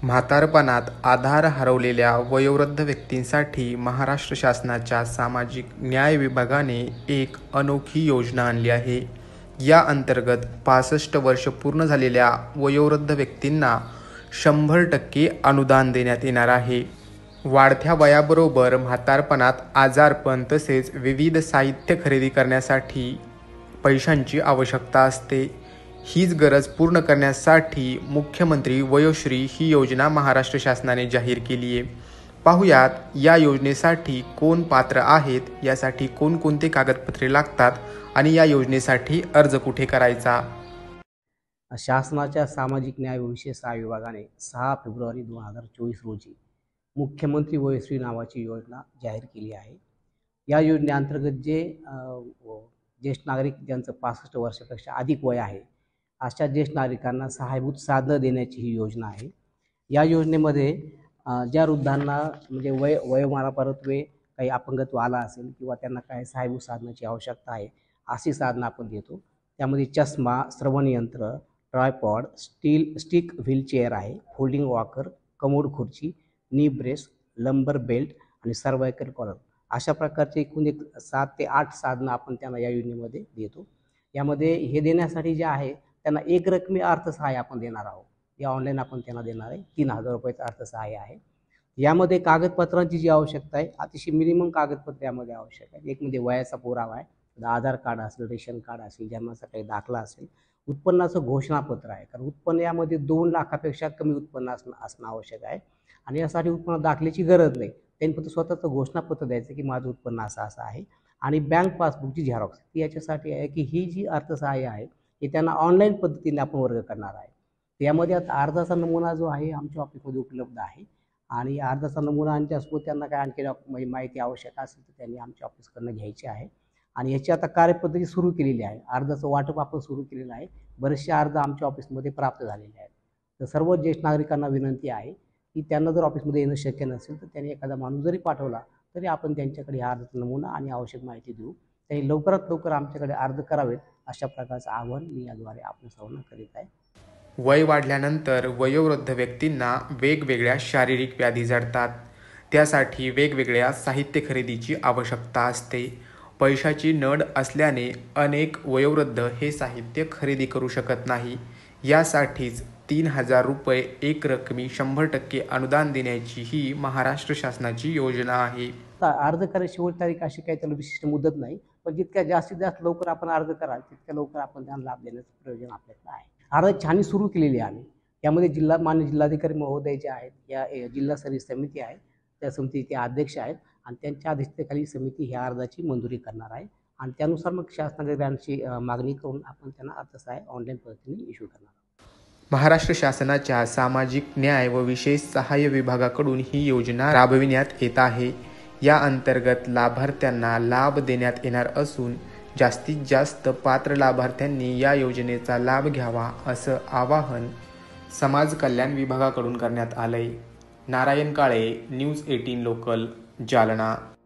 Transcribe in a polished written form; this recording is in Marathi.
म्हातारपणात आधार हरवलेल्या वयोवृद्ध व्यक्तींसाठी महाराष्ट्र शासनाच्या सामाजिक न्याय विभागाने एक अनोखी योजना आणली आहे. या अंतर्गत 65 वर्ष पूर्ण झालेल्या वयोवृद्ध व्यक्तींना 100% अनुदान देण्यात येणार आहे. वाढत्या वयाबरोबर म्हातारपणात आजारपण तसेच विविध साहित्य खरेदी करण्यासाठी पैशांची आवश्यकता असते. हीच गरज पूर्ण करण्यासाठी मुख्यमंत्री वयोश्री ही योजना महाराष्ट्र शासनाने जाहीर केली आहे. पाहुयात या योजनेसाठी कोण पात्र आहेत, यासाठी कोणकोणते कागदपत्रे लागतात आणि या योजनेसाठी अर्ज कुठे करायचा. शासनाच्या सामाजिक न्याय व विशेष सहाय्य विभागाने 6 फेब्रुवारी 2024 रोजी मुख्यमंत्री वयोश्री नावाची योजना जाहीर केली आहे. या योजनेअंतर्गत जे ज्येष्ठ नागरिक ज्यांचं 65 वर्षापेक्षा अधिक वय आहे अशा ज्येष्ठ नागरिकांना सहाय्यभूत साधनं देण्याची ही योजना आहे. या योजनेमध्ये ज्या वृद्धांना म्हणजे वयोमानापरत्वे काही अपंगत्व आला असेल किंवा त्यांना काही सहाय्यभूत साधनाची आवश्यकता आहे अशी साधनं आपण देतो. त्यामध्ये चष्मा, श्रवणयंत्र, ट्रायपॉड, स्टिक व्हीलचेअर आहे, फोल्डिंग वॉकर, कमोड खुर्ची, नी ब्रेस, लंबर बेल्ट आणि सर्वायकल कॉलर अशा प्रकारचे एकूण 7 ते 8 साधनं आपण त्यांना या योजनेमध्ये देतो. यामध्ये हे देण्यासाठी जे आहे त्यांना एक रकमी अर्थसहाय्य आपण देणार आहोत. या ऑनलाईन आपण त्यांना देणार आहे. 3000 रुपयाचं अर्थसहाय्य आहे. यामध्ये कागदपत्रांची जी आवश्यकता आहे अतिशय मिनिमम कागदपत्रे यामध्ये आवश्यक आहे. एक म्हणजे वयाचा पुरावा आहे, आधार कार्ड असेल, रेशन कार्ड असेल, जन्माचा काही दाखला असेल, उत्पन्नाचं घोषणापत्र आहे, कारण उत्पन्न यामध्ये 2 लाखापेक्षा कमी उत्पन्न असणं आवश्यक आहे आणि यासाठी उत्पन्न दाखल्याची गरज नाही. त्यांनी फक्त स्वतःचं घोषणापत्र द्यायचं की माझं उत्पन्न असं आहे आणि बँक पासबुकची झेरॉक्स ती याच्यासाठी आहे की ही जी अर्थसहाय्य आहे हे त्यांना ऑनलाईन पद्धतीने आपण वर्ग करणार आहे. यामध्ये आता अर्जाचा नमुना जो आहे आमच्या ऑफिसमध्ये उपलब्ध आहे आणि अर्जाचा नमुना आणल्यासोबत त्यांना काय आणखी माहिती आवश्यक असेल तर त्यांनी आमच्या ऑफिसकडनं घ्यायची आहे. आणि याची आता कार्यपद्धती सुरू केलेली आहे. अर्जाचं वाटप आपण सुरू केलेलं आहे. बरेचसे अर्ज आमच्या ऑफिसमध्ये प्राप्त झालेले आहेत. तर सर्व ज्येष्ठ नागरिकांना विनंती आहे की त्यांना जर ऑफिसमध्ये येणं शक्य नसेल तर त्यांनी एखादा माणूस जरी पाठवला तरी आपण त्यांच्याकडे हा अर्जाचा नमुना आणि आवश्यक माहिती देऊ. त्यांनी लवकरात लवकर आमच्याकडे अर्ज करावेत अशा प्रकारचं आवाहन मी याद्वारे आपण सर्वांना करीत आहे. वय वाढल्यानंतर वयोवृद्ध व्यक्तींना वेगवेगळ्या शारीरिक व्याधी जडतात. त्यासाठी वेगवेगळ्या साहित्य खरेदीची आवश्यकता असते. पैशाची नड असल्याने अनेक वयोवृद्ध हे साहित्य खरेदी करू शकत नाही. यासाठीच 3000 रुपये एक रकमी 100% अनुदान देण्याची ही महाराष्ट्र शासनाची योजना आहे. अर्ज करायची शेवट तारीख अशी काही त्याला विशिष्ट मुदत नाही, पण जितक्या जास्तीत जास्त लवकर आपण अर्ज कराल तितक्या लवकर आपण त्यांना लाभ देण्याचं प्रयोजन आपल्याकडे आहे. अर्ज छाननी सुरू केलेली आहे. यामध्ये मान्य जिल्हाधिकारी महोदय जे आहेत, या जिल्हा सर्व्हिस समिती आहे, त्या समितीचे अध्यक्ष आहेत आणि त्यांच्या अध्यक्षतेखाली समिती ह्या अर्जाची मंजुरी करणार आहे आणि त्यानुसार मग शासनाकडे त्यांची मागणी करून आपण त्यांना अर्थसहाय्य ऑनलाईन पद्धतीने इश्यू करणार. महाराष्ट्र शासनाच्या सामाजिक न्याय व विशेष सहाय्य विभागाकडून ही योजना राबविण्यात येत आहे. या अंतर्गत लाभार्थ्यांना लाभ देण्यात येणार असून जास्तीत जास्त पात्र लाभार्थ्यांनी या योजनेचा लाभ घ्यावा असं आवाहन समाज कल्याण विभागाकडून करण्यात आलंय. Narayan Kale, news 18 local, Jalna.